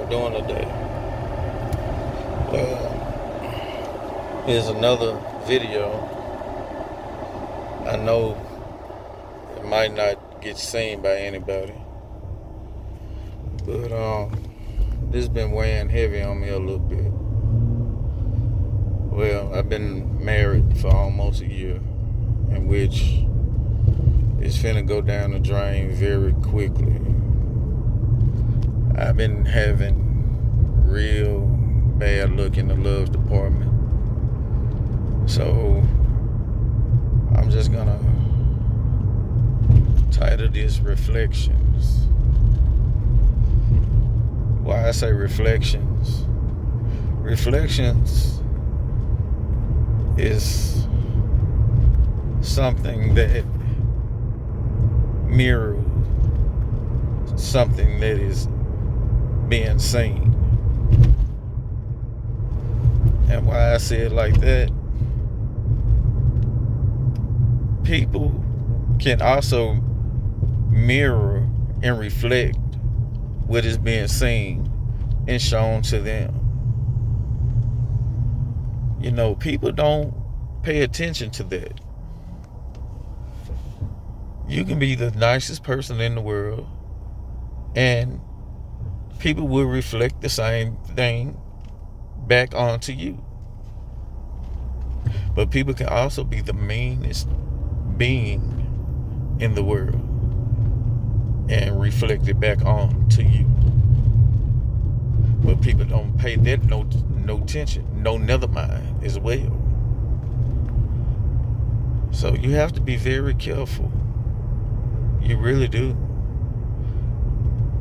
y'all doing today? Well, here's another video. I know it might not get seen by anybody, but this has been weighing heavy on me a little bit. Well, I've been married for almost a year, in which it's finna go down the drain very quickly. I've been having real bad luck in the love department. So I'm just gonna title this Reflections. Why I say reflections? Reflections is something that mirrors something that is being seen. And why I say it like that, people can also mirror and reflect what is being seen and shown to them. You know, people don't pay attention to that. You can be the nicest person in the world and people will reflect the same thing back onto you. But people can also be the meanest being in the world and reflect it back on to you. But people don't pay that no attention, no never mind as well. So you have to be very careful. You really do.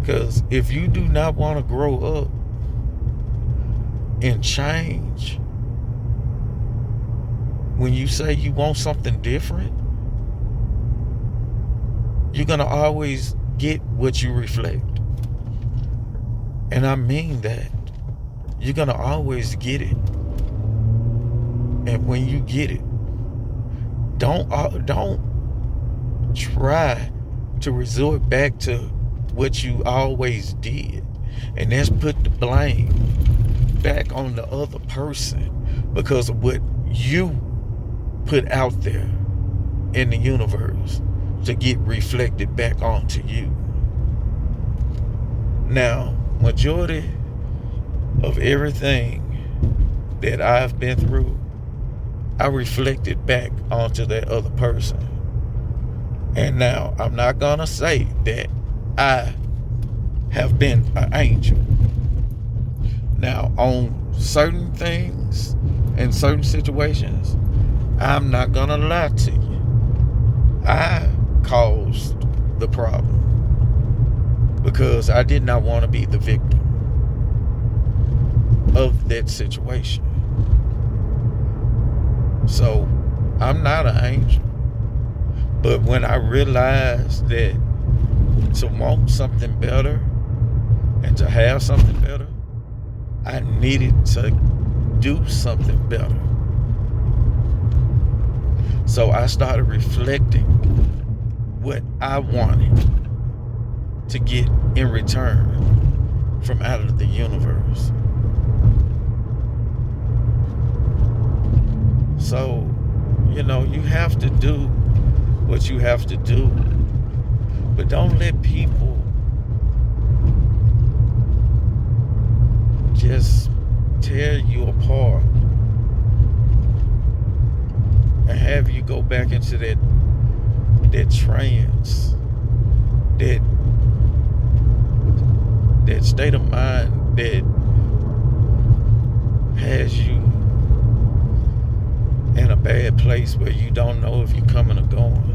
Because if you do not want to grow up and change, when you say you want something different, you're going to always get what you reflect. And I mean that. You're going to always get it. And when you get it, don't try to resort back to what you always did. And that's put the blame back on the other person because of what you put out there in the universe to get reflected back onto you. Now, majority of everything that I've been through, I reflected back onto that other person. And now, I'm not gonna say that I have been an angel. Now, on certain things and certain situations, I'm not gonna lie to you. I caused the problem because I did not want to be the victim of that situation. So I'm not an angel. But when I realized that to want something better and to have something better, I needed to do something better. So I started reflecting what I wanted to get in return from out of the universe. So, you know, you have to do what you have to do. But don't let people just tear you apart and have you go back into that trance, that state of mind that has you in a bad place where you don't know if you're coming or going.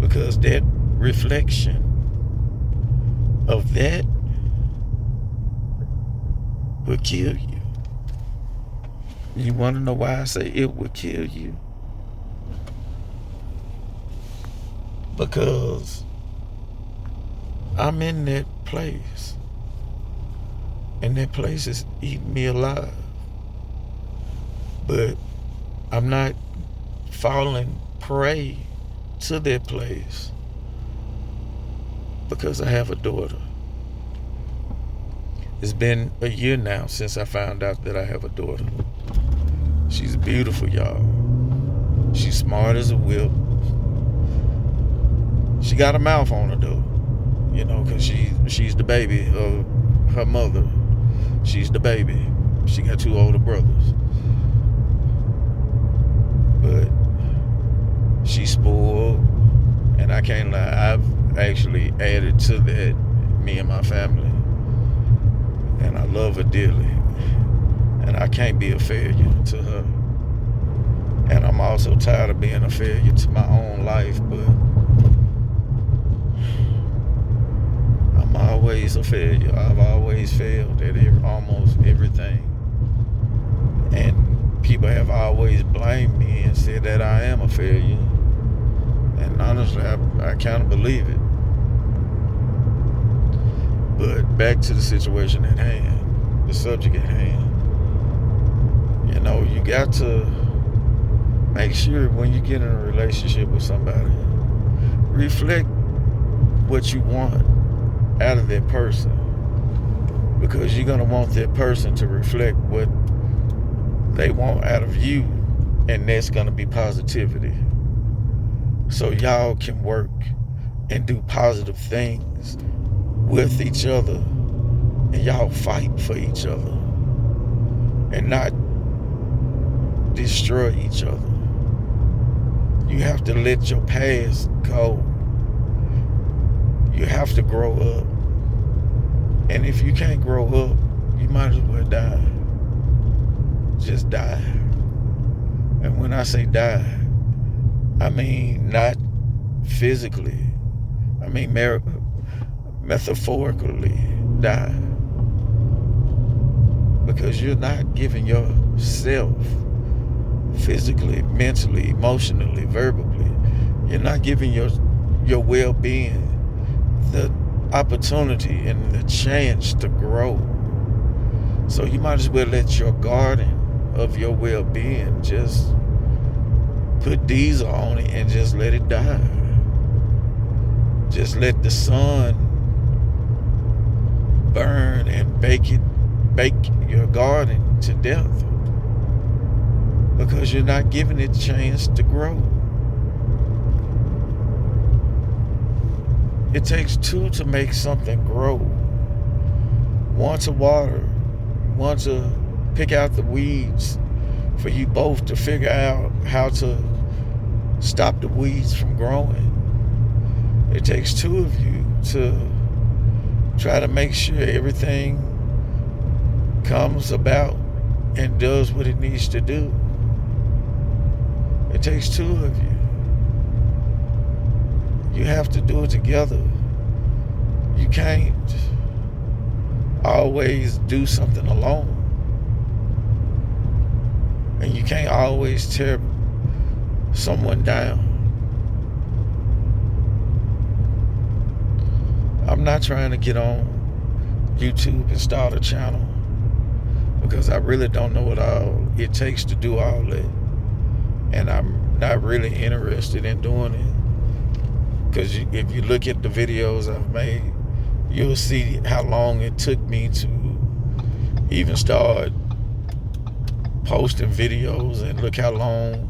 Because that reflection of that will kill you. You want to know why I say it will kill you? Because I'm in that place. And that place is eating me alive. But I'm not falling prey to that place because I have a daughter. It's been a year now since I found out that I have a daughter. She's beautiful, y'all. She's smart as a whip. She got a mouth on her though, because she's the baby of her mother. She's the baby. She got 2 older brothers. But she's spoiled, and I can't lie, I've actually added to that, me and my family. And I love her dearly. And I can't be a failure to her. And I'm also tired of being a failure to my own life, but I'm always a failure. I've always failed at almost everything. And people have always blamed me and said that I am a failure. And honestly, I kind of believe it. But back to the situation at hand, the subject at hand. You got to make sure when you get in a relationship with somebody, reflect what you want out of that person. Because you're going to want that person to reflect what they want out of you, and that's going to be positivity. So y'all can work and do positive things with each other, and y'all fight for each other and not destroy each other. You have to let your past go. You have to grow up. And if you can't grow up, you might as well die. Just die. And when I say die, I mean not physically. I mean metaphorically die. Because you're not giving yourself physically, mentally, emotionally, verbally, you're not giving your well-being the opportunity and the chance to grow. So you might as well let your garden of your well-being just put diesel on it and just let it die. Just let the sun burn and bake your garden to death, because you're not giving it a chance to grow. It takes 2 to make something grow. 1 to water, 1 to pick out the weeds, for you both to figure out how to stop the weeds from growing. It takes 2 of you to try to make sure everything comes about and does what it needs to do. It takes 2 of you. You have to do it together. You can't always do something alone. And you can't always tear someone down. I'm not trying to get on YouTube and start a channel, because I really don't know what all it takes to do all that. And I'm not really interested in doing it. Because if you look at the videos I've made, you'll see how long it took me to even start posting videos, and look how long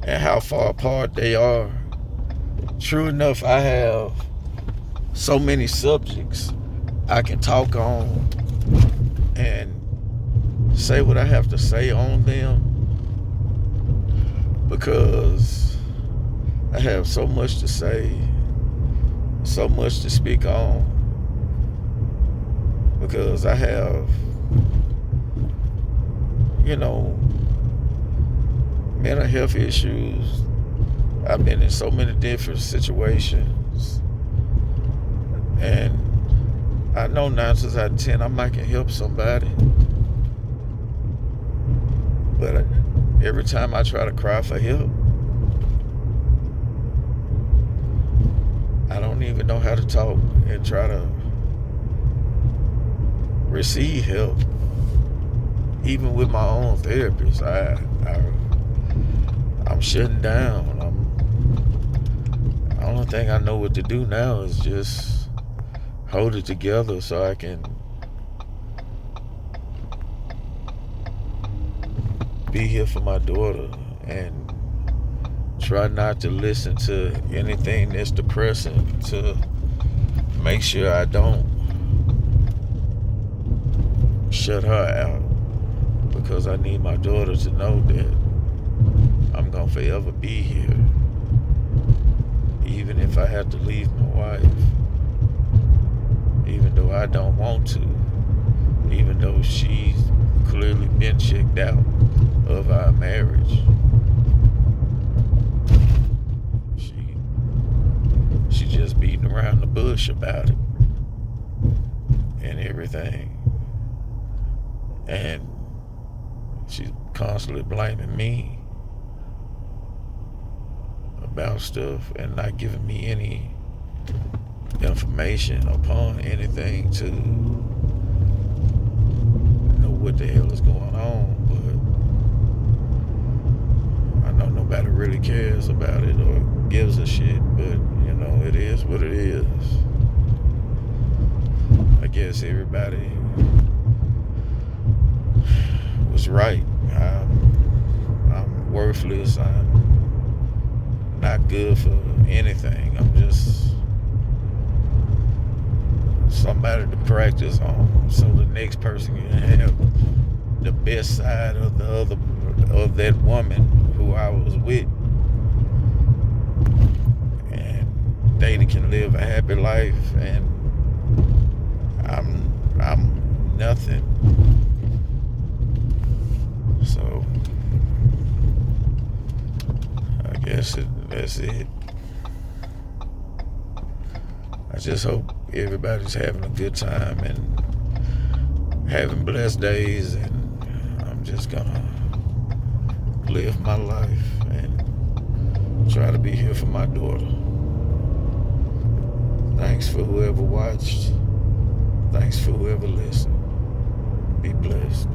and how far apart they are. True enough, I have so many subjects I can talk on and say what I have to say on them, because I have so much to say, so much to speak on, because I have, mental health issues. I've been in so many different situations, and I know 9 times out of 10 I might can help somebody, but every time I try to cry for help, I don't even know how to talk and try to receive help. Even with my own therapist, I'm shutting down. The only thing I know what to do now is just hold it together so I can be here for my daughter and try not to listen to anything that's depressing to make sure I don't shut her out, because I need my daughter to know that I'm gonna forever be here, even if I have to leave my wife, even though I don't want to, even though she's clearly been checked out of our marriage. She just beating around the bush about it and everything. And she's constantly blaming me about stuff and not giving me any information upon anything to know what the hell is going on. But I know nobody really cares about it or gives a shit, but you know, it is what it is. I guess everybody was right. I'm worthless. I'm not good for anything. I'm just somebody to practice on, so the next person can have the best side of of that woman who I was with, and they can live a happy life, and I'm nothing. So I guess that's it. I just hope everybody's having a good time and having blessed days, and I'm just gonna live my life and try to be here for my daughter. Thanks for whoever watched. Thanks for whoever listened. Be blessed.